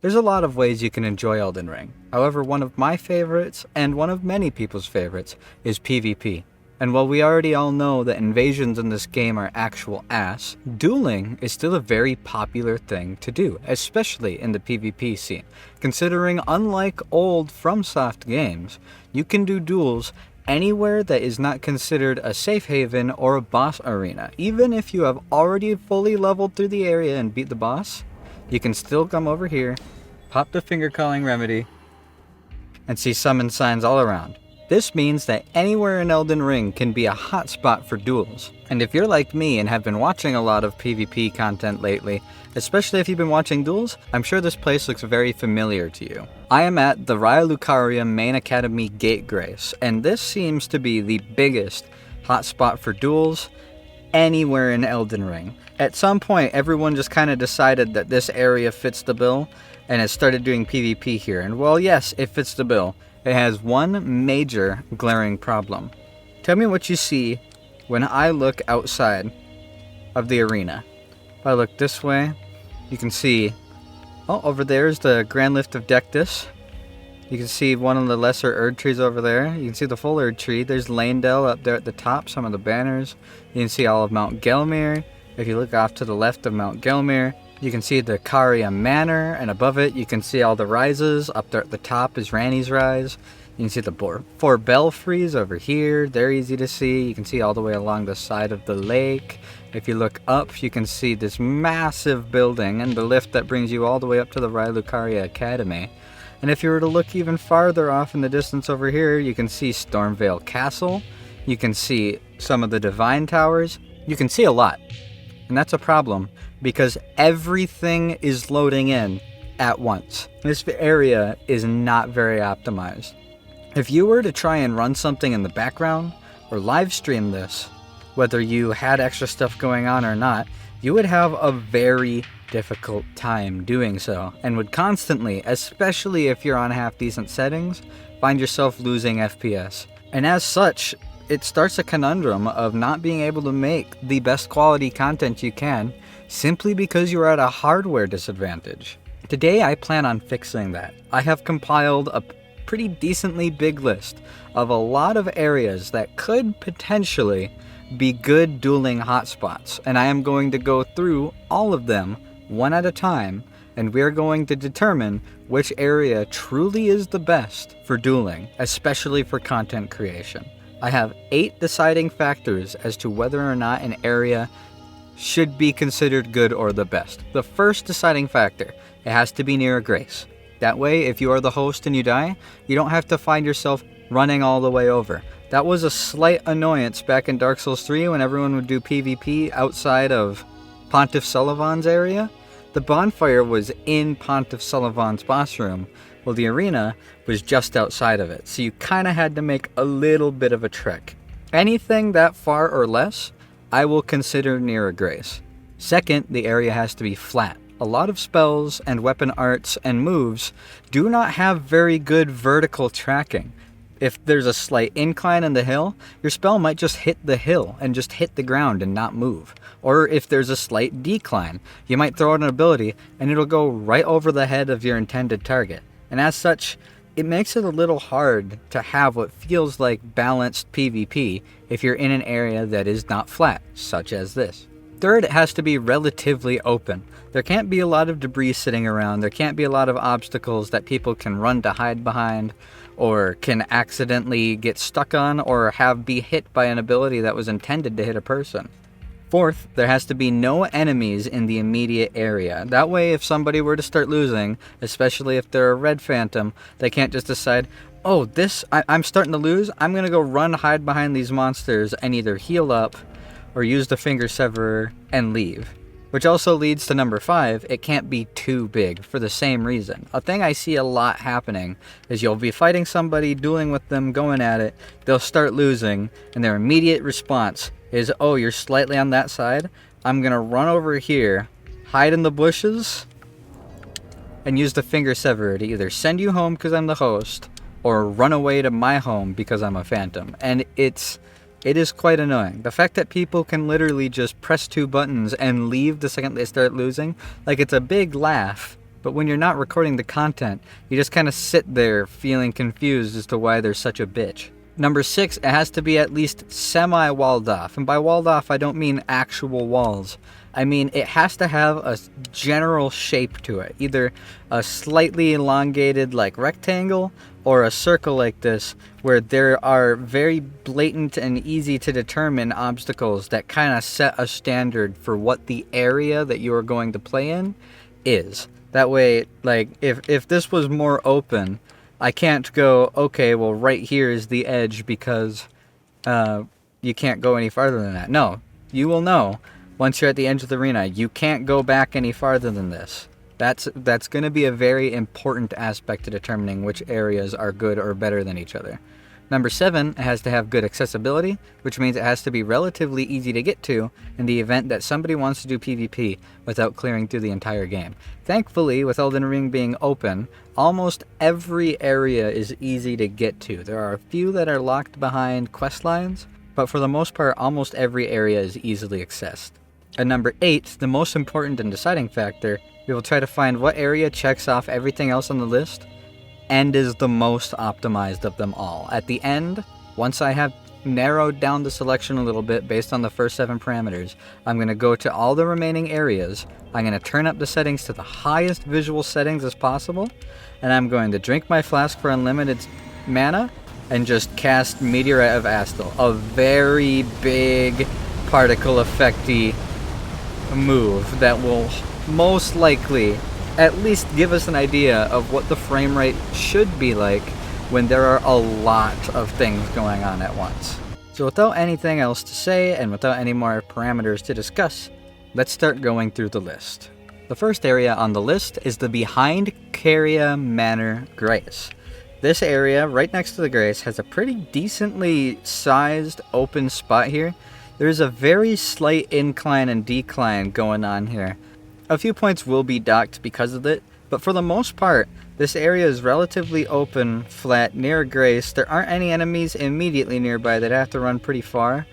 There's a lot of ways you can enjoy Elden Ring. However, one of my favorites, and one of many people's favorites, is PvP. And while we already all know that invasions in this game are actual ass, dueling is still a very popular thing to do, especially in the PvP scene. Considering unlike old FromSoft games, you can do duels anywhere that is not considered a safe haven or a boss arena. Even if you have already fully leveled through the area and beat the boss, you can still come over here, pop the finger calling remedy, and see summon signs all around. This means that anywhere in Elden Ring can be a hotspot for duels. And if you're like me and have been watching a lot of PvP content lately, especially if you've been watching duels, I'm sure this place looks very familiar to you. I am at the Raya Lucaria Main Academy Gategrace, and this seems to be the biggest hotspot for duels anywhere in Elden Ring. At some point, everyone just kind of decided that this area fits the bill and has started doing PvP here. And while yes, it fits the bill, it has one major glaring problem. Tell me what you see when I look outside of the arena. If I look this way, you can see, oh, over there is the Grand Lift of Dectus. You can see one of the lesser Erd trees over there. You can see the full Erd tree. There's Lanedale up there at the top, some of the banners. You can see all of Mount Gelmir. If you look off to the left of Mount Gelmir, you can see the Caria Manor, and above it you can see all the rises. Up there at the top is Ranni's Rise. You can see the four belfries over here. They're easy to see. You can see all the way along the side of the lake. If you look up, you can see this massive building and the lift that brings you all the way up to the Raya Lucaria Academy. And if you were to look even farther off in the distance over here, you can see Stormvale Castle. You can see some of the Divine Towers. You can see a lot. And that's a problem, because everything is loading in at once. This area is not very optimized. If you were to try and run something in the background, or live stream this, whether you had extra stuff going on or not, you would have a very difficult time doing so, and would constantly, especially if you're on half-decent settings, find yourself losing FPS. And as such, it starts a conundrum of not being able to make the best quality content you can simply because you're at a hardware disadvantage. Today I plan on fixing that. I have compiled a pretty decently big list of a lot of areas that could potentially be good dueling hotspots, and I am going to go through all of them one at a time, and we're going to determine which area truly is the best for dueling, especially for content creation. I have 8 deciding factors as to whether or not an area should be considered good or the best. The first deciding factor, it has to be near a grace. That way, if you are the host and you die, you don't have to find yourself running all the way over. That was a slight annoyance back in Dark Souls 3 when everyone would do PvP outside of Pontiff Sulyvahnt's area. The bonfire was in Pontiff Sulyvahnt's boss room, while the arena was just outside of it, so you kind of had to make a little bit of a trek. Anything that far or less, I will consider near a grace. Second, the area has to be flat. A lot of spells and weapon arts and moves do not have very good vertical tracking. If there's a slight incline in the hill, your spell might just hit the hill and just hit the ground and not move. Or if there's a slight decline, you might throw out an ability and it'll go right over the head of your intended target. And as such, it makes it a little hard to have what feels like balanced PvP if you're in an area that is not flat, such as this. Third, it has to be relatively open. There can't be a lot of debris sitting around. There can't be a lot of obstacles that people can run to hide behind, or can accidentally get stuck on, or be hit by an ability that was intended to hit a person. Fourth, there has to be no enemies in the immediate area. That way, if somebody were to start losing, especially if they're a red phantom, they can't just decide, oh, I'm starting to lose, I'm going to go hide behind these monsters and either heal up or use the finger severer and leave. Which also leads to number 5, it can't be too big for the same reason. A thing I see a lot happening is you'll be fighting somebody, dueling with them, going at it, they'll start losing, and their immediate response is, oh, you're slightly on that side, I'm gonna run over here, hide in the bushes, and use the finger severer to either send you home because I'm the host, or run away to my home because I'm a phantom. And it's It is quite annoying. The fact that people can literally just press 2 buttons and leave the second they start losing, like it's a big laugh, but when you're not recording the content, you just kind of sit there feeling confused as to why they're such a bitch. Number 6, it has to be at least semi-walled off. And by walled off, I don't mean actual walls. I mean, it has to have a general shape to it. Either a slightly elongated, like, rectangle, or a circle like this, where there are very blatant and easy to determine obstacles that kind of set a standard for what the area that you are going to play in is. That way, like, if this was more open, I can't go, okay, well, right here is the edge because you can't go any farther than that. No, you will know once you're at the edge of the arena, you can't go back any farther than this. That's going to be a very important aspect to determining which areas are good or better than each other. Number 7, it has to have good accessibility, which means it has to be relatively easy to get to in the event that somebody wants to do PvP without clearing through the entire game. Thankfully, with Elden Ring being open, almost every area is easy to get to. There are a few that are locked behind quest lines, but for the most part, almost every area is easily accessed. At number 8, the most important and deciding factor, we will try to find what area checks off everything else on the list and is the most optimized of them all. At the end, once I have narrowed down the selection a little bit based on the first 7 parameters, I'm going to go to all the remaining areas, I'm going to turn up the settings to the highest visual settings as possible, and I'm going to drink my flask for unlimited mana and just cast Meteorite of Astel, a very big particle effecty move that will most likely at least give us an idea of what the frame rate should be like when there are a lot of things going on at once. So without anything else to say and without any more parameters to discuss, let's start going through the list. The first area on the list is the Behind Caria Manor Grace. This area right next to the Grace has a pretty decently sized open spot here. There's a very slight incline and decline going on here. A few points will be docked because of it, but for the most part, this area is relatively open, flat, near Grace. There aren't any enemies immediately nearby that have to run pretty far,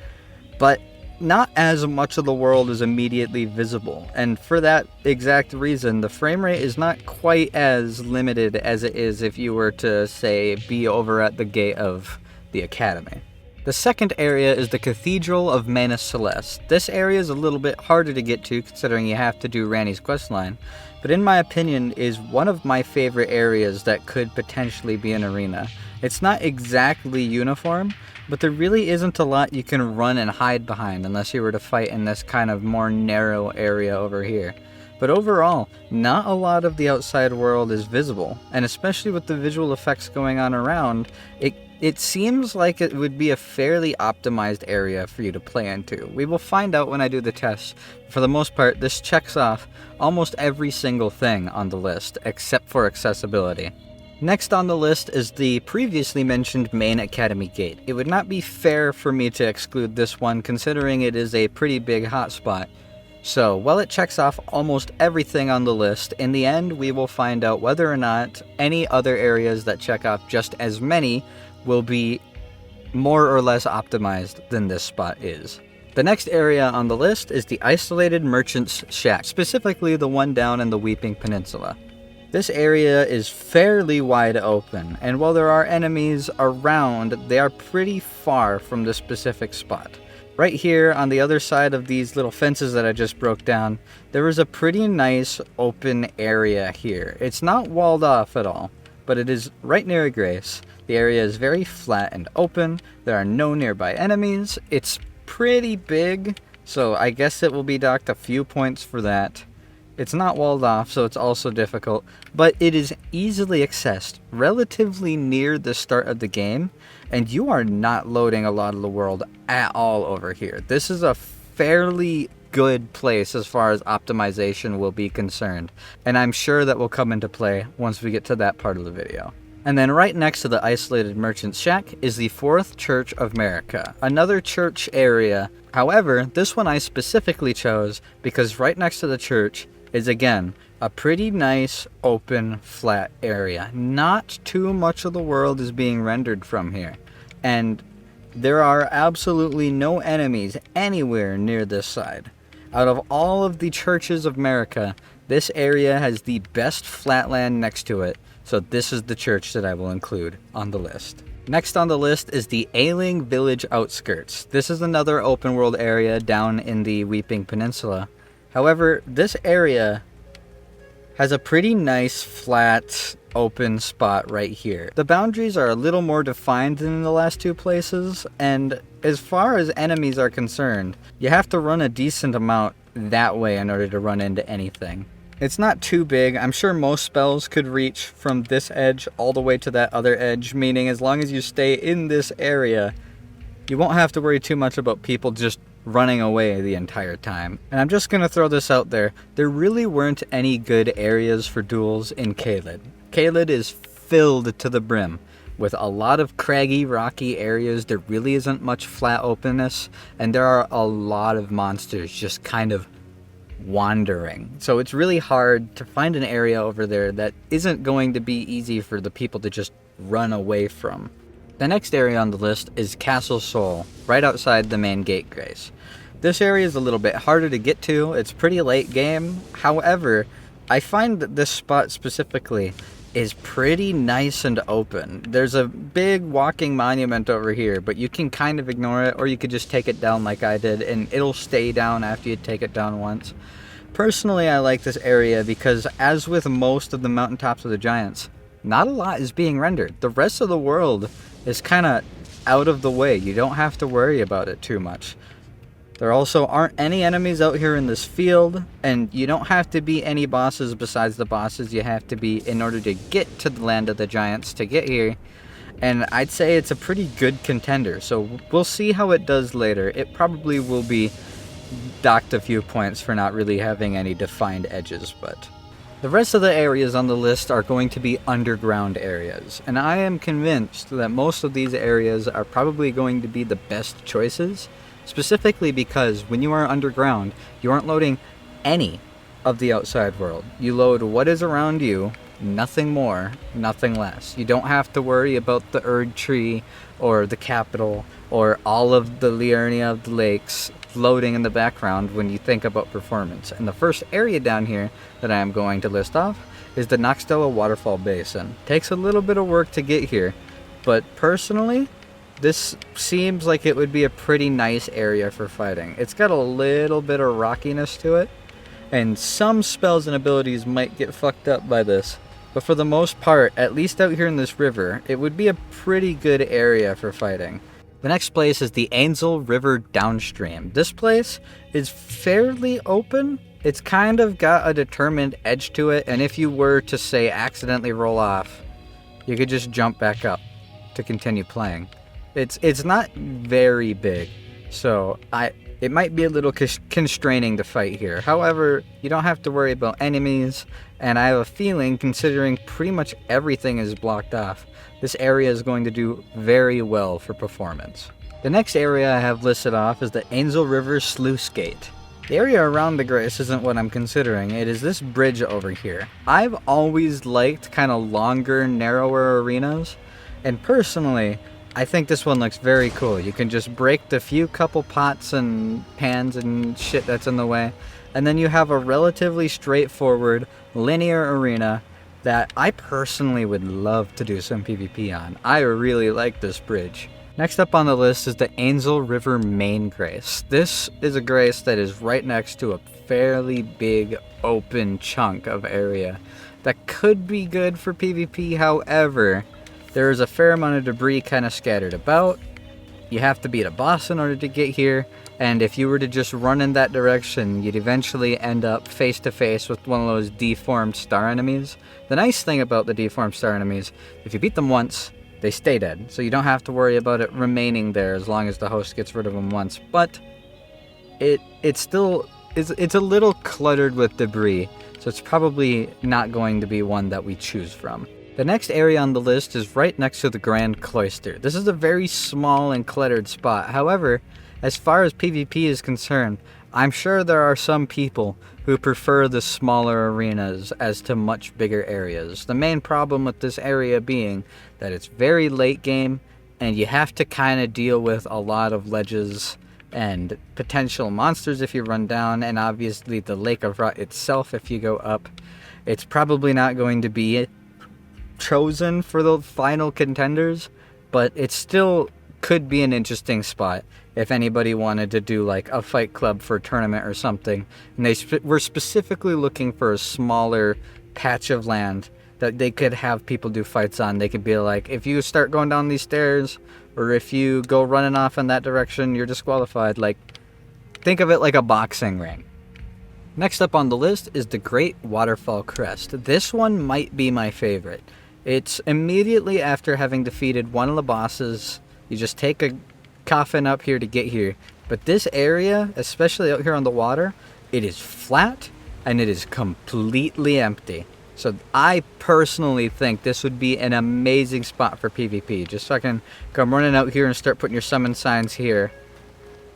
but not as much of the world is immediately visible. And for that exact reason, the frame rate is not quite as limited as it is if you were to, say, be over at the gate of the Academy. The second area is the Cathedral of Manus Celeste. This area is a little bit harder to get to considering you have to do Ranni's questline, but in my opinion is one of my favorite areas that could potentially be an arena. It's not exactly uniform, but there really isn't a lot you can run and hide behind unless you were to fight in this kind of more narrow area over here. But overall, not a lot of the outside world is visible, and especially with the visual effects going on around, it seems like it would be a fairly optimized area for you to play into. We will find out when I do the test. For the most part, this checks off almost every single thing on the list, except for accessibility. Next on the list is the previously mentioned main Academy gate. It would not be fair for me to exclude this one, considering it is a pretty big hotspot. So, while it checks off almost everything on the list, in the end we will find out whether or not any other areas that check off just as many will be more or less optimized than this spot is. The next area on the list is the Isolated Merchant's Shack, specifically the one down in the Weeping Peninsula. This area is fairly wide open, and while there are enemies around, they are pretty far from the specific spot. Right here on the other side of these little fences that I just broke down, there is a pretty nice open area here. It's not walled off at all, but it is right near a Grace. The area is very flat and open, there are no nearby enemies, it's pretty big, so I guess it will be docked a few points for that. It's not walled off, so it's also difficult, but it is easily accessed relatively near the start of the game, and you are not loading a lot of the world at all over here. This is a fairly good place as far as optimization will be concerned, and I'm sure that will come into play once we get to that part of the video. And then right next to the Isolated Merchant's Shack is the Fourth Church of America, another church area. However, this one I specifically chose because right next to the church is again a pretty nice open flat area. Not too much of the world is being rendered from here, and There are absolutely no enemies anywhere near this side. Out of all of the churches of America, this area has the best flatland next to it, so this is the church that I will include on the list. Next on the list is the Ailing Village Outskirts. This is another open world area down in the Weeping Peninsula. However, this area has a pretty nice flat open spot right here. The boundaries are a little more defined than in the last two places, and as far as enemies are concerned, you have to run a decent amount that way in order to run into anything. It's not too big. I'm sure most spells could reach from this edge all the way to that other edge, meaning as long as you stay in this area, you won't have to worry too much about people just running away the entire time. And I'm just gonna throw this out there. There really weren't any good areas for duels in Caelid. Caelid is filled to the brim with a lot of craggy, rocky areas. There really isn't much flat openness, and there are a lot of monsters just kind of wandering. So it's really hard to find an area over there that isn't going to be easy for the people to just run away from. The next area on the list is Castle Sol, right outside the main gate grace. This area is a little bit harder to get to. It's pretty late game. However, I find that this spot specifically is pretty nice and open. There's a big walking monument over here, but you can kind of ignore it, or you could just take it down like I did, and it'll stay down after you take it down once. Personally, I like this area because, as with most of the mountaintops of the giants, not a lot is being rendered. The rest of the world is kind of out of the way. You don't have to worry about it too much. There also aren't any enemies out here in this field, and you don't have to be any bosses besides the bosses you have to be in order to get to the land of the giants to get here. And I'd say it's a pretty good contender, so we'll see how it does later. It probably will be docked a few points for not really having any defined edges, but the rest of the areas on the list are going to be underground areas, and I am convinced that most of these areas are probably going to be the best choices, specifically because when you are underground, you aren't loading any of the outside world. You load what is around you, nothing more, nothing less. You don't have to worry about the Erd Tree or the capital or all of the Liurnia of the lakes floating in the background when you think about performance. And the first area down here that I am going to list off is the Noxtella Waterfall Basin. Takes a little bit of work to get here, but personally, this seems like it would be a pretty nice area for fighting. It's got a little bit of rockiness to it, and some spells and abilities might get fucked up by this. But for the most part, at least out here in this river, it would be a pretty good area for fighting. The next place is the Ainsel River Downstream. This place is fairly open. It's kind of got a determined edge to it, and if you were to, say, accidentally roll off, you could just jump back up to continue playing. It's not very big, so it might be a little constraining to fight here. However, you don't have to worry about enemies, and I have a feeling, considering pretty much everything is blocked off, this area is going to do very well for performance. The next area I have listed off is the Ainsel River Sluice Gate. The area around the grace isn't what I'm considering. It is this bridge over here. I've always liked kind of longer, narrower arenas, and personally, I think this one looks very cool. You can just break the few couple pots and pans and shit that's in the way, and then you have a relatively straightforward, linear arena that I personally would love to do some PvP on. I really like this bridge. Next up on the list is the Ainsel River Main Grace. This is a grace that is right next to a fairly big open chunk of area that could be good for PvP. However, there is a fair amount of debris kind of scattered about. You have to beat a boss in order to get here, and if you were to just run in that direction, you'd eventually end up face to face with one of those deformed star enemies. The nice thing about the deformed star enemies, if you beat them once, they stay dead, so you don't have to worry about it remaining there as long as the host gets rid of them once. But it's still it's a little cluttered with debris, so it's probably not going to be one that we choose from. The next area on the list is right next to the Grand Cloister. This is a very small and cluttered spot. However, as far as PvP is concerned, I'm sure there are some people who prefer the smaller arenas as to much bigger areas. The main problem with this area being that it's very late game and you have to kind of deal with a lot of ledges and potential monsters if you run down, and obviously the Lake of Rot itself if you go up. It's probably not going to be chosen for the final contenders, but it still could be an interesting spot if anybody wanted to do like a fight club for a tournament or something, and they were specifically looking for a smaller patch of land that they could have people do fights on. They could be like, if you start going down these stairs, or if you go running off in that direction, you're disqualified. Like, think of it like a boxing ring. Next up on the list is the Great Waterfall Crest. This one might be my favorite. It's immediately after having defeated one of the bosses. You just take a coffin up here to get here. But this area, especially out here on the water, it is flat and it is completely empty. So I personally think this would be an amazing spot for PvP. Just fucking come running out here and start putting your summon signs here.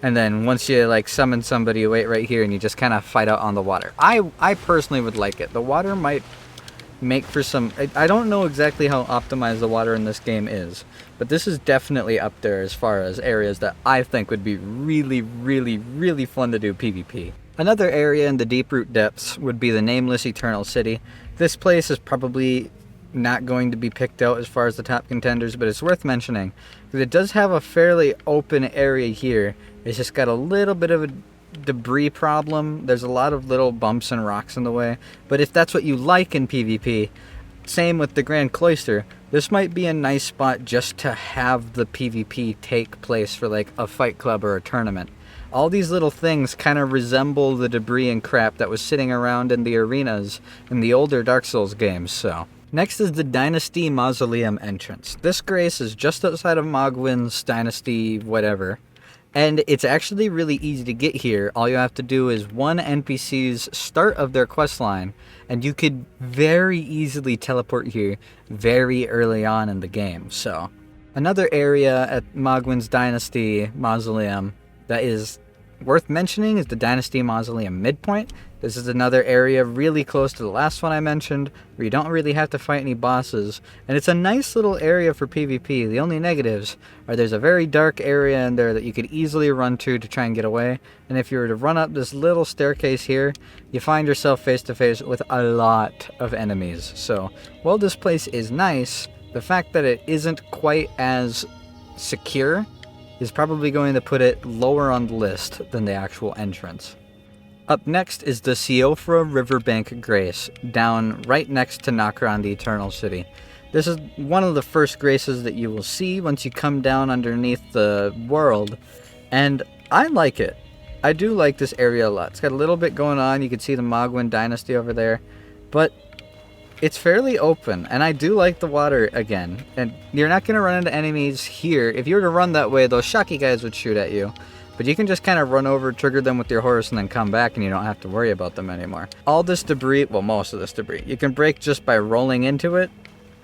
And then once you like summon somebody, you wait right here and you just kind of fight out on the water. I personally would like it. The water might make for some... I don't know exactly how optimized the water in this game is, but this is definitely up there as far as areas that I think would be really, really, really fun to do PvP. Another area in the Deeproot Depths would be the Nameless Eternal City. This place is probably not going to be picked out as far as the top contenders, but it's worth mentioning because it does have a fairly open area here. It's just got a little bit of a debris problem. There's a lot of little bumps and rocks in the way, but if that's what you like in PvP, same with the Grand Cloister, this might be a nice spot just to have the PvP take place for like a fight club or a tournament. All these little things kind of resemble the debris and crap that was sitting around in the arenas in the older Dark Souls games, so. Next is the Dynasty Mausoleum entrance. This grace is just outside of Mogwin's Dynasty whatever, and it's actually really easy to get here. All you have to do is one NPC's start of their quest line, and you could very easily teleport here very early on in the game. So, another area at Mogwin's Dynasty Mausoleum that is worth mentioning is the Dynasty Mausoleum Midpoint. This is another area really close to the last one I mentioned, where you don't really have to fight any bosses, and it's a nice little area for PvP. The only negatives are there's a very dark area in there that you could easily run to try and get away, and if you were to run up this little staircase here, you find yourself face to face with a lot of enemies. So, while this place is nice, the fact that it isn't quite as secure is probably going to put it lower on the list than the actual entrance. Up next is the Siofra Riverbank Grace, down right next to Nokron the Eternal City. This is one of the first graces that you will see once you come down underneath the world, and I like it. I do like this area a lot. It's got a little bit going on. You can see the Mogwin Dynasty over there, but it's fairly open, and I do like the water again. And you're not going to run into enemies here. If you were to run that way, those shocky guys would shoot at you. But you can just kind of run over, trigger them with your horse, and then come back, and you don't have to worry about them anymore. All this debris, well, most of this debris, you can break just by rolling into it.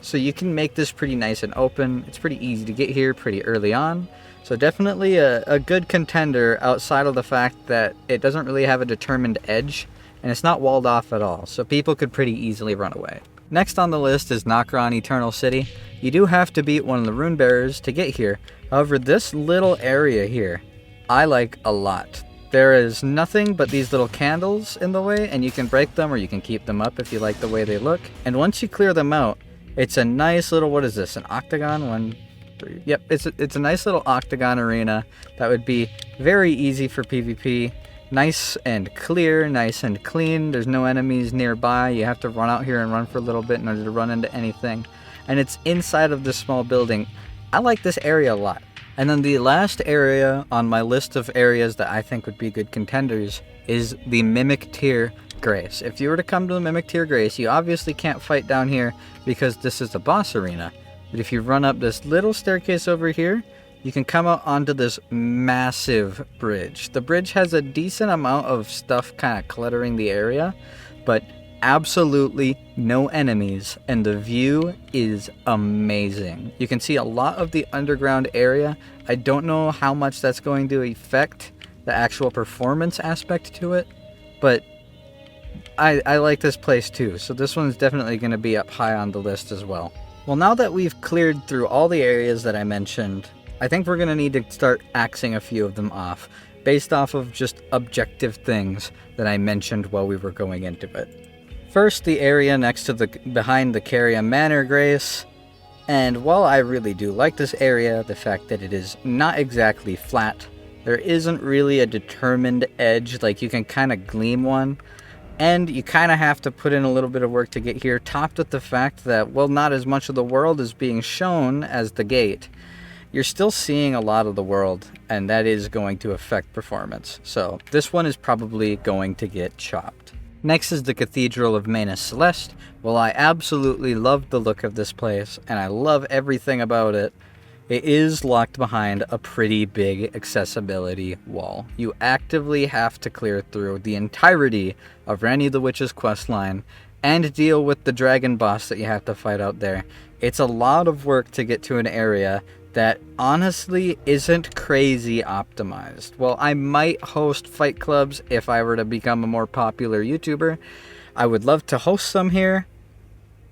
So you can make this pretty nice and open. It's pretty easy to get here pretty early on. So definitely a good contender outside of the fact that it doesn't really have a determined edge, and it's not walled off at all, so people could pretty easily run away. Next on the list is Nokron Eternal City. You do have to beat one of the rune bearers to get here. However, this little area here, I like a lot. There is nothing but these little candles in the way, and you can break them or you can keep them up if you like the way they look. And once you clear them out, it's a nice little, what is this, an octagon? 1, 3, yep, it's a nice little octagon arena that would be very easy for PvP. Nice and clear, nice and clean. There's no enemies nearby. You have to run out here and run for a little bit in order to run into anything. And it's inside of this small building. I like this area a lot. And then the last area on my list of areas that I think would be good contenders is the Mimic Tier Grace. If you were to come to the Mimic Tier Grace, you obviously can't fight down here because this is the boss arena. But if you run up this little staircase over here, you can come out onto this massive bridge. The bridge has a decent amount of stuff kind of cluttering the area, but absolutely no enemies, and the view is amazing. You can see a lot of the underground area. I don't know how much that's going to affect the actual performance aspect to it, but I like this place too, so this one's definitely going to be up high on the list as well. Well, now that we've cleared through all the areas that I mentioned, I think we're going to need to start axing a few of them off, based off of just objective things that I mentioned while we were going into it. First, the area next to behind the Caria Manor Grace, and while I really do like this area, the fact that it is not exactly flat, there isn't really a determined edge, like you can kind of glean one, and you kind of have to put in a little bit of work to get here, topped with the fact that, well, not as much of the world is being shown as the gate. You're still seeing a lot of the world, and that is going to affect performance. So this one is probably going to get chopped. Next is the Cathedral of Manus Celeste. Well, I absolutely love the look of this place, and I love everything about it. It is locked behind a pretty big accessibility wall. You actively have to clear through the entirety of Ranni the Witch's questline and deal with the dragon boss that you have to fight out there. It's a lot of work to get to an area that honestly isn't crazy optimized. Well, I might host fight clubs if I were to become a more popular YouTuber. I would love to host some here.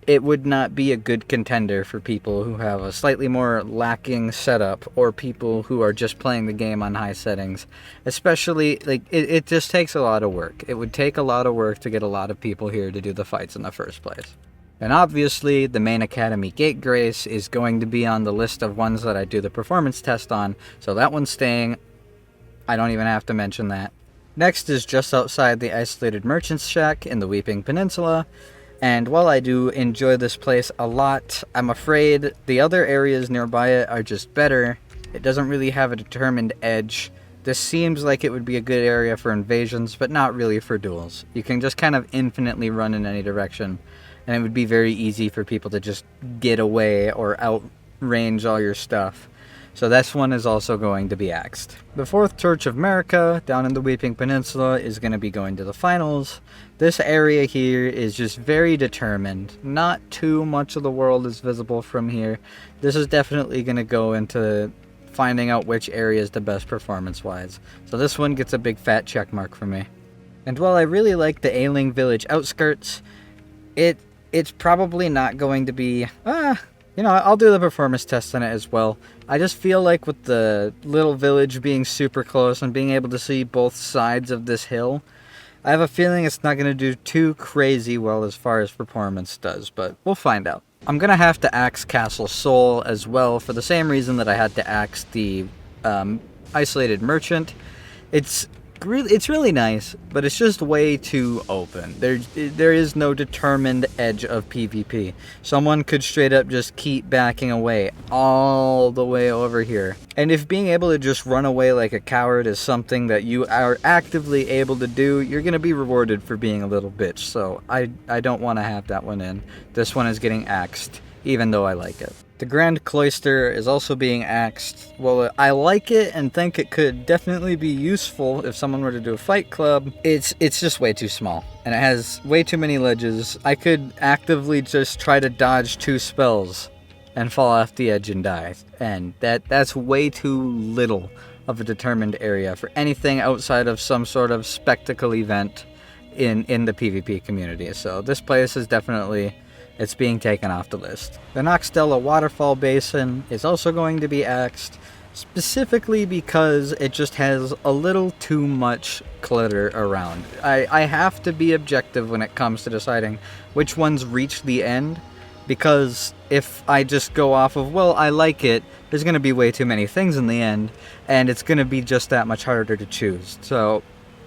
It would not be a good contender for people who have a slightly more lacking setup or people who are just playing the game on high settings. Especially, like, it just takes a lot of work. It would take a lot of work to get a lot of people here to do the fights in the first place. And obviously, the main Academy Gate Grace is going to be on the list of ones that I do the performance test on, so that one's staying. I don't even have to mention that. Next is just outside the Isolated Merchant's Shack in the Weeping Peninsula. And while I do enjoy this place a lot, I'm afraid the other areas nearby it are just better. It doesn't really have a determined edge. This seems like it would be a good area for invasions, but not really for duels. You can just kind of infinitely run in any direction, and it would be very easy for people to just get away or outrange all your stuff. So this one is also going to be axed. The Fourth Torch of America, down in the Weeping Peninsula, is going to be going to the finals. This area here is just very determined. Not too much of the world is visible from here. This is definitely going to go into finding out which area is the best performance-wise. So this one gets a big fat check mark from me. And while I really like the Ailing Village outskirts, it's probably not going to be... I'll do the performance test on it as well. I just feel like with the little village being super close and being able to see both sides of this hill, I have a feeling it's not going to do too crazy well as far as performance does, but we'll find out. I'm going to have to axe Castle Sol as well for the same reason that I had to axe the Isolated Merchant. It's really nice, but it's just way too open. There is no determined edge of PvP. Someone could straight up just keep backing away all the way over here. And if being able to just run away like a coward is something that you are actively able to do, you're going to be rewarded for being a little bitch. So I don't want to have that one in. This one is getting axed, even though I like it. The Grand Cloister is also being axed. Well, I like it and think it could definitely be useful if someone were to do a fight club. It's just way too small, and it has way too many ledges. I could actively just try to dodge 2 spells and fall off the edge and die, and that's way too little of a determined area for anything outside of some sort of spectacle event in the PvP community. So this place is definitely... it's being taken off the list. The Noxtella Waterfall Basin is also going to be axed, specifically because it just has a little too much clutter around. I have to be objective when it comes to deciding which ones reach the end, because if I just go off of, well, I like it, there's going to be way too many things in the end, and it's going to be just that much harder to choose. So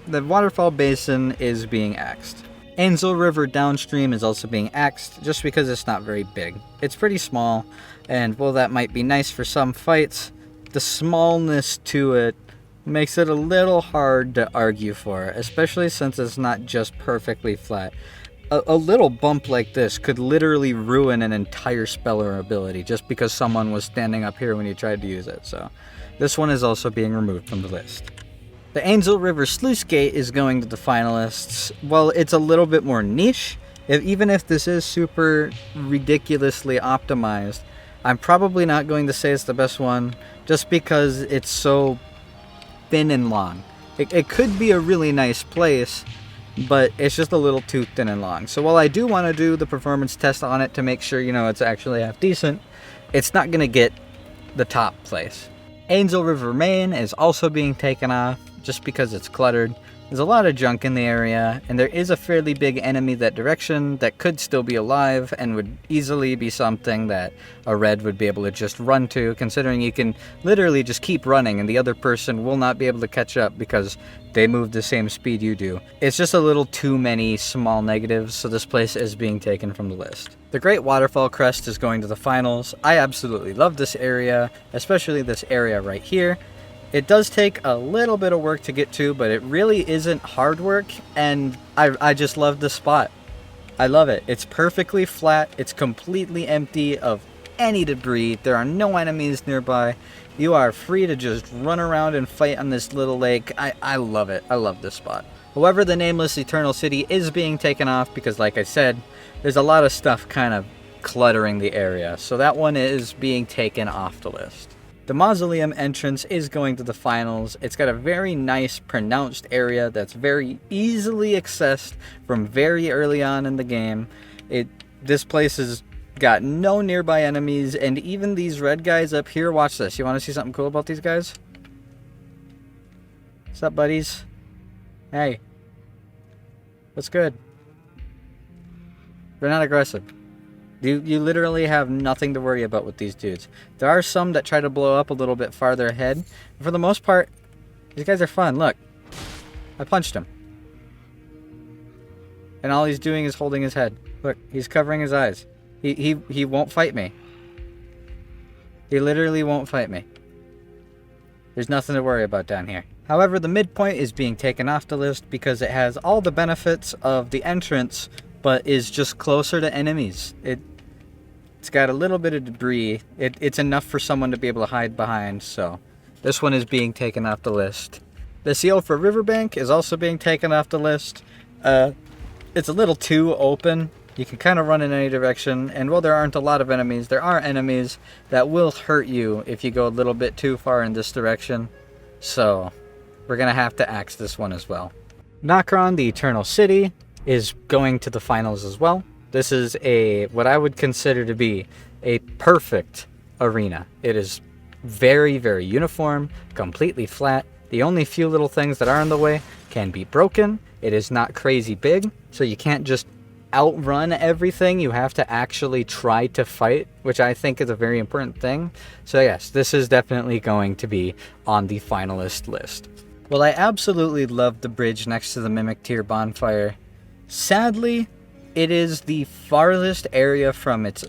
the Waterfall Basin is being axed. Ainsel River downstream is also being axed, just because it's not very big. It's pretty small, and while that might be nice for some fights, the smallness to it makes it a little hard to argue for, especially since it's not just perfectly flat. A little bump like this could literally ruin an entire spell or ability just because someone was standing up here when you tried to use it, so this one is also being removed from the list. The Ainsel River Sluice Gate is going to the finalists. Well, it's a little bit more niche. Even if this is super ridiculously optimized, I'm probably not going to say it's the best one, just because it's so thin and long. It could be a really nice place, but it's just a little too thin and long. So while I do want to do the performance test on it to make sure, you know, it's actually half decent, it's not going to get the top place. Angel River Main is also being taken off just because it's cluttered. There's a lot of junk in the area, and there is a fairly big enemy that direction that could still be alive and would easily be something that a red would be able to just run to, considering you can literally just keep running and the other person will not be able to catch up because they move the same speed you do. It's just a little too many small negatives, so this place is being taken from the list. The Great Waterfall Crest is going to the finals. I absolutely love this area, especially this area right here. It does take a little bit of work to get to, but it really isn't hard work, and I just love the spot. I love it. It's perfectly flat. It's completely empty of any debris. There are no enemies nearby. You are free to just run around and fight on this little lake. I love it. I love this spot. However, the Nameless Eternal City is being taken off because, like I said, there's a lot of stuff kind of cluttering the area. So that one is being taken off the list. The Mausoleum entrance is going to the finals. It's got a very nice pronounced area that's very easily accessed from very early on in the game. This place has got no nearby enemies, and even these red guys up here, watch this. You want to see something cool about these guys? What's up, buddies? Hey. What's good? They're not aggressive. You literally have nothing to worry about with these dudes. There are some that try to blow up a little bit farther ahead. For the most part, these guys are fun. Look. I punched him. And all he's doing is holding his head. Look, he's covering his eyes. He won't fight me. He literally won't fight me. There's nothing to worry about down here. However, the midpoint is being taken off the list because it has all the benefits of the entrance, but is just closer to enemies. It's got a little bit of debris. It's enough for someone to be able to hide behind, so this one is being taken off the list. The Sealford Riverbank is also being taken off the list. It's a little too open. You can kind of run in any direction, and while there aren't a lot of enemies, there are enemies that will hurt you if you go a little bit too far in this direction. So we're going to have to axe this one as well. Nokron, the Eternal City, is going to the finals as well. This is what I would consider to be a perfect arena. It is very, very uniform, completely flat. The only few little things that are in the way can be broken. It is not crazy big, so you can't just outrun everything. You have to actually try to fight, which I think is a very important thing. So yes, this is definitely going to be on the finalist list. Well, I absolutely love the bridge next to the Mimic Tier bonfire. Sadly, it is the farthest area from its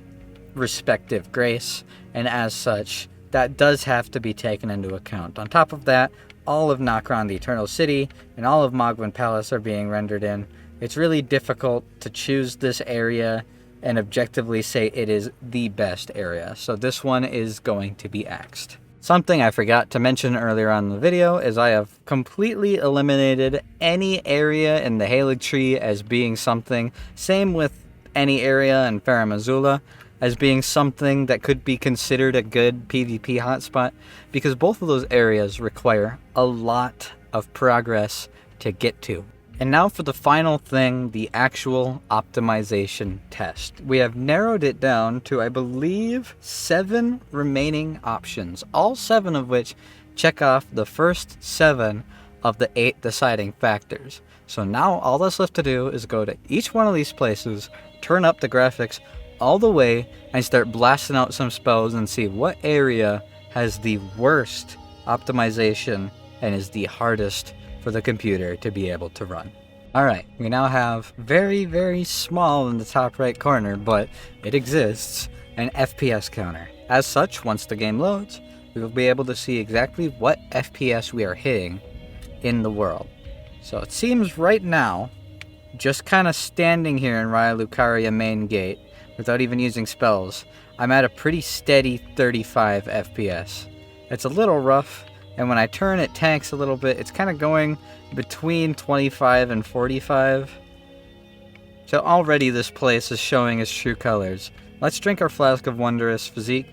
respective grace, and as such, that does have to be taken into account. On top of that, all of Nokron, the Eternal City, and all of Mogwin Palace are being rendered in. It's really difficult to choose this area and objectively say it is the best area, so this one is going to be axed. Something I forgot to mention earlier on in the video is I have completely eliminated any area in the Halig tree as being something, same with any area in Farum Azula, as being something that could be considered a good PvP hotspot, because both of those areas require a lot of progress to get to. And now for the final thing, the actual optimization test. We have narrowed it down to, I believe, 7 remaining options, all 7 of which check off the first 7 of the 8 deciding factors. So now all that's left to do is go to each one of these places, turn up the graphics all the way, and start blasting out some spells and see what area has the worst optimization and is the hardest for the computer to be able to run. Alright, we now have very, very small in the top right corner, but it exists, an FPS counter. As such, once the game loads, we will be able to see exactly what FPS we are hitting in the world. So it seems right now, just kind of standing here in Raya Lucaria main gate, without even using spells, I'm at a pretty steady 35 FPS. It's a little rough, and when I turn it tanks a little bit, it's kind of going between 25 and 45. So already this place is showing its true colors. Let's drink our flask of Wondrous Physique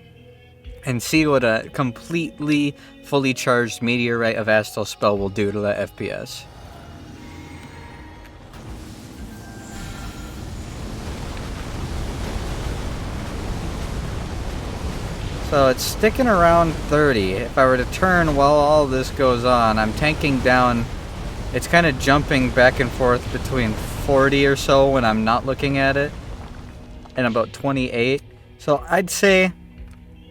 and see what a completely fully charged Meteorite of Astal spell will do to that FPS. So it's sticking around 30. If I were to turn while all this goes on, I'm tanking down. It's kind of jumping back and forth between 40 or so when I'm not looking at it, and about 28. So I'd say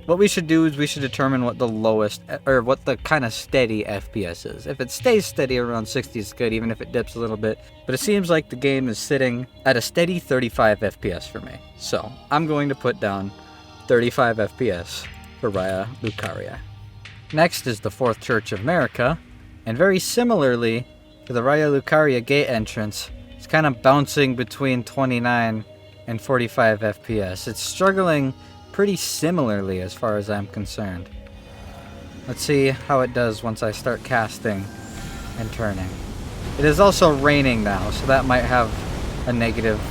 what we should do is we should determine what the lowest, or what the kind of steady FPS is. If it stays steady around 60, it's good, even if it dips a little bit. But it seems like the game is sitting at a steady 35 FPS for me. So I'm going to put down 35 FPS for Raya Lucaria. Next is the Fourth Church of America, and very similarly to the Raya Lucaria gate entrance, it's kind of bouncing between 29 and 45 FPS. It's struggling pretty similarly as far as I'm concerned. Let's see how it does once I start casting and turning. It is also raining now, so that might have a negative.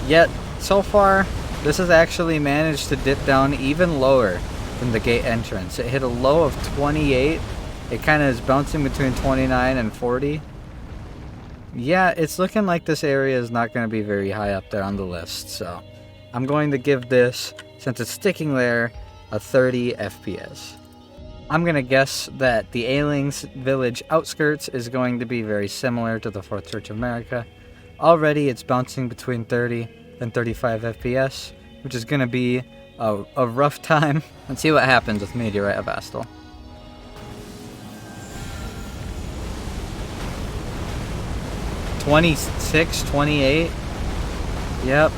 Yet, so far, this has actually managed to dip down even lower than the gate entrance. It hit a low of 28. It kind of is bouncing between 29 and 40. Yeah, it's looking like this area is not going to be very high up there on the list, so I'm going to give this, since it's sticking there, a 30 FPS. I'm going to guess that the Ailings village outskirts is going to be very similar to the Fourth Church of America. Already it's bouncing between 30 and 35 FPS, which is going to be a rough time. Let's see what happens with Meteorite of Astel. 26, 28. Yep.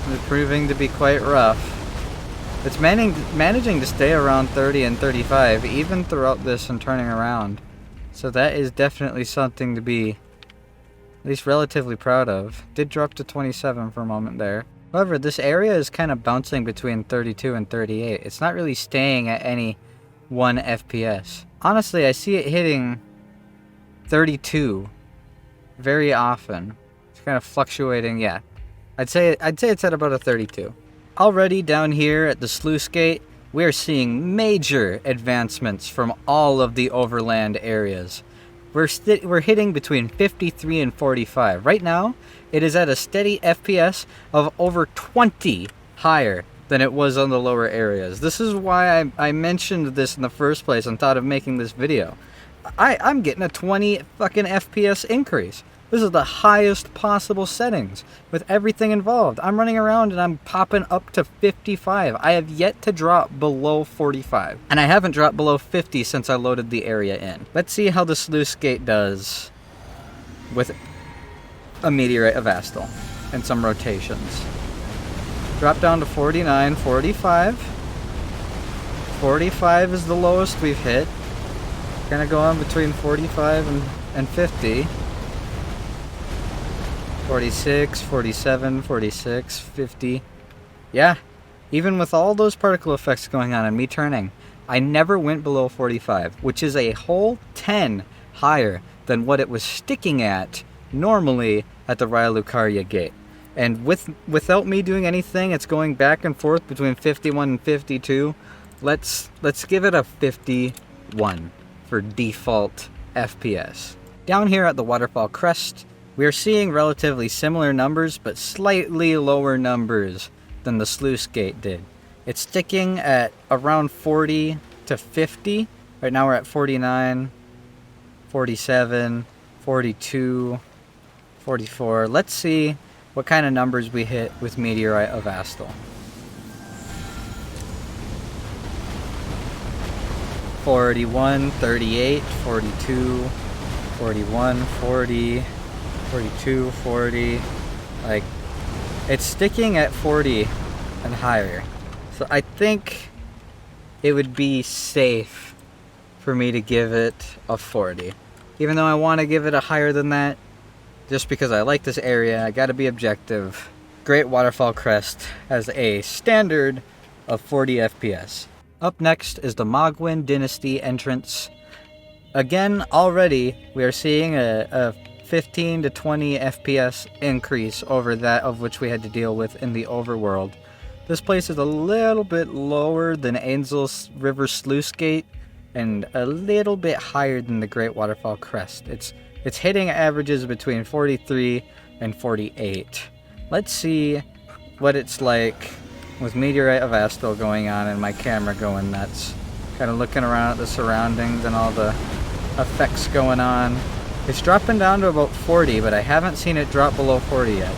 It's proving to be quite rough. It's managing to stay around 30 and 35 even throughout this and turning around. So that is definitely something to be at least relatively proud of. Did drop to 27 for a moment there. However, this area is kind of bouncing between 32 and 38. It's not really staying at any one FPS. Honestly, I see it hitting 32 very often. It's kind of fluctuating, yeah. I'd say it's at about a 32. Already down here at the sluice gate, we're seeing major advancements from all of the overland areas. We're hitting between 53 and 45. Right now, it is at a steady FPS of over 20 higher than it was on the lower areas. This is why I mentioned this in the first place and thought of making this video. I'm getting a 20 fucking FPS increase. This is the highest possible settings with everything involved. I'm running around and I'm popping up to 55. I have yet to drop below 45. And I haven't dropped below 50 since I loaded the area in. Let's see how the sluice gate does with a Meteorite of Astel and some rotations. Drop down to 49, 45. 45 is the lowest we've hit. Gonna go on between 45 and 50. 46, 47, 46, 50. Yeah, even with all those particle effects going on and me turning, I never went below 45, which is a whole 10 higher than what it was sticking at normally at the Raya Lucaria gate. And without me doing anything, it's going back and forth between 51 and 52. Let's give it a 51 for default FPS. Down here at the Waterfall Crest, we are seeing relatively similar numbers, but slightly lower numbers than the sluice gate did. It's sticking at around 40 to 50. Right now we're at 49, 47, 42, 44. Let's see what kind of numbers we hit with Meteorite of Astel. 41, 38, 42, 41, 40, 42, 40. Like, it's sticking at 40 and higher. So I think it would be safe for me to give it a 40. Even though I want to give it a higher than that, just because I like this area, I gotta be objective. Great Waterfall Crest has a standard of 40 FPS. Up next is the Mogwin Dynasty entrance. Again, already we are seeing a 15 to 20 FPS increase over that of which we had to deal with in the overworld. This place is a little bit lower than Ainsl's River Sluice Gate and a little bit higher than the Great Waterfall Crest. It's hitting averages between 43 and 48. Let's see what it's like with Meteorite of Astel going on and my camera going nuts. Kind of looking around at the surroundings and all the effects going on. It's dropping down to about 40, but I haven't seen it drop below 40 yet.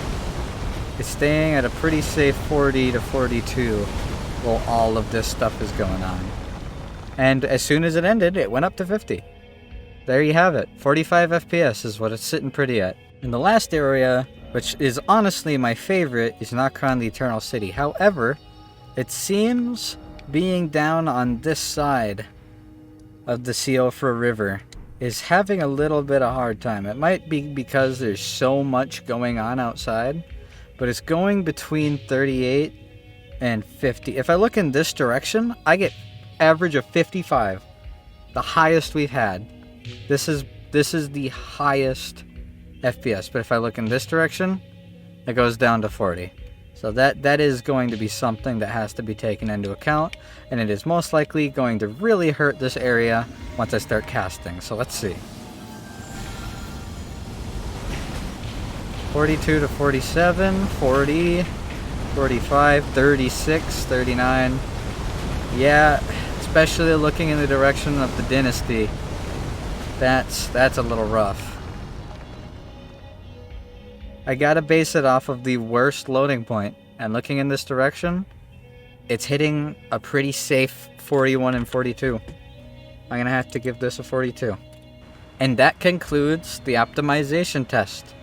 It's staying at a pretty safe 40 to 42 while all of this stuff is going on. And as soon as it ended, it went up to 50. There you have it. 45 FPS is what it's sitting pretty at. And the last area, which is honestly my favorite, is Nokron the Eternal City. However, it seems being down on this side of the Siofra River is having a little bit of a hard time. It might be because there's so much going on outside, but it's going between 38 and 50. If I look in this direction, I get average of 55, the highest we've had. This is the highest FPS, but if I look in this direction, it goes down to 40. So that is going to be something that has to be taken into account, and it is most likely going to really hurt this area once I start casting. So let's see. 42 to 47, 40, 45, 36, 39. Yeah, especially looking in the direction of the Dynasty. That's a little rough. I gotta base it off of the worst loading point, and looking in this direction, it's hitting a pretty safe 41 and 42. I'm gonna have to give this a 42. And that concludes the optimization test.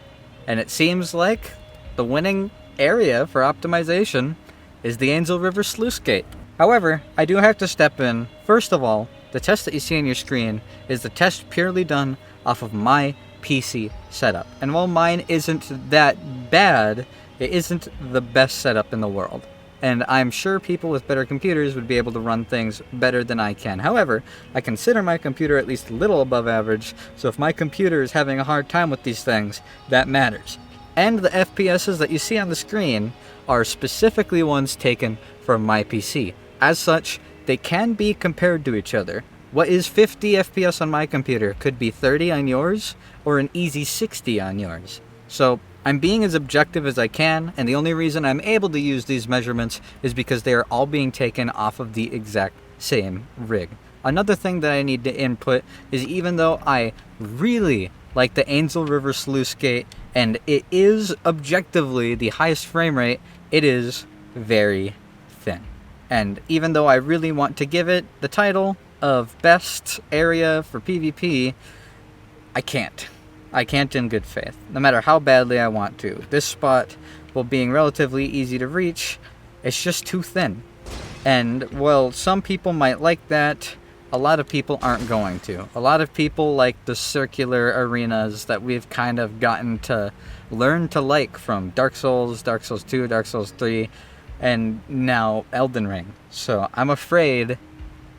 And it seems like the winning area for optimization is the Angel River Sluice Gate. However, I do have to step in. First of all, the test that you see on your screen is the test purely done off of my PC setup. And while mine isn't that bad, it isn't the best setup in the world. And I'm sure people with better computers would be able to run things better than I can. However, I consider my computer at least a little above average, so if my computer is having a hard time with these things, that matters. And the FPSs that you see on the screen are specifically ones taken from my PC. As such, they can be compared to each other. What is 50 FPS on my computer could be 30 on yours, or an easy 60 on yours. So I'm being as objective as I can, and the only reason I'm able to use these measurements is because they are all being taken off of the exact same rig. Another thing that I need to input is, even though I really like the Angel River Sluice Gate, and it is objectively the highest frame rate, it is very thin. And even though I really want to give it the title of best area for PvP, I can't. I can't in good faith, no matter how badly I want to. This spot, while being relatively easy to reach, it's just too thin. And while some people might like that, a lot of people aren't going to. A lot of people like the circular arenas that we've kind of gotten to learn to like from Dark Souls, Dark Souls 2, Dark Souls 3, and now Elden Ring. So I'm afraid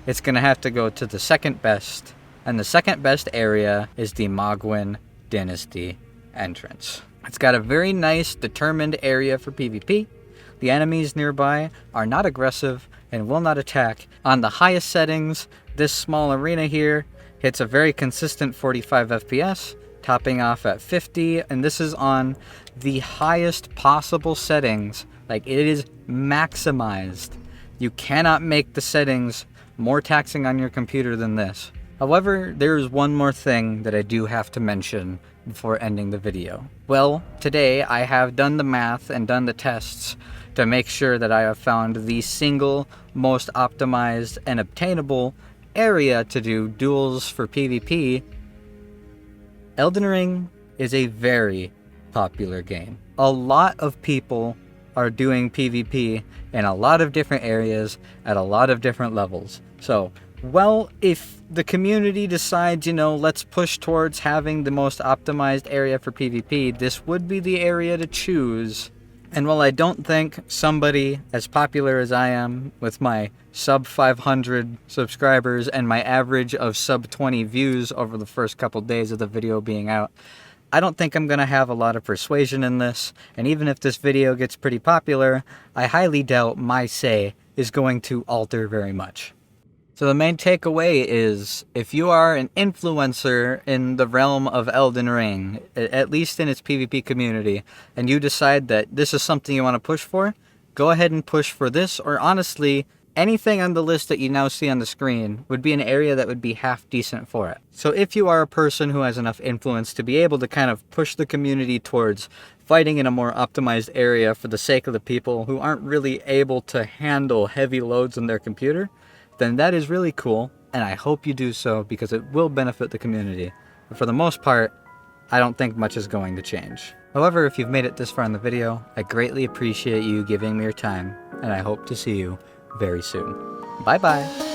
it's going to have to go to the second best, and the second best area is the Mogwin Dynasty entrance. It's got a very nice determined area for PvP. The enemies nearby are not aggressive and will not attack. On the highest settings, this small arena here hits a very consistent 45 FPS, topping off at 50, and this is on the highest possible settings. Like, it is maximized. You cannot make the settings more taxing on your computer than this. However, there is one more thing that I do have to mention before ending the video. Well, today I have done the math and done the tests to make sure that I have found the single most optimized and obtainable area to do duels for PvP. Elden Ring is a very popular game. A lot of people are doing PvP in a lot of different areas at a lot of different levels. So, well, if the community decides, let's push towards having the most optimized area for PvP, this would be the area to choose. And while I don't think somebody as popular as I am, with my sub 500 subscribers and my average of sub 20 views over the first couple days of the video being out, I don't think I'm going to have a lot of persuasion in this, and even if this video gets pretty popular, I highly doubt my say is going to alter very much. So the main takeaway is, if you are an influencer in the realm of Elden Ring, at least in its PvP community, and you decide that this is something you want to push for, go ahead and push for this, or honestly, anything on the list that you now see on the screen would be an area that would be half decent for it. So if you are a person who has enough influence to be able to kind of push the community towards fighting in a more optimized area for the sake of the people who aren't really able to handle heavy loads on their computer, then that is really cool, and I hope you do so because it will benefit the community. But for the most part, I don't think much is going to change. However, if you've made it this far in the video, I greatly appreciate you giving me your time, and I hope to see you very soon. Bye bye!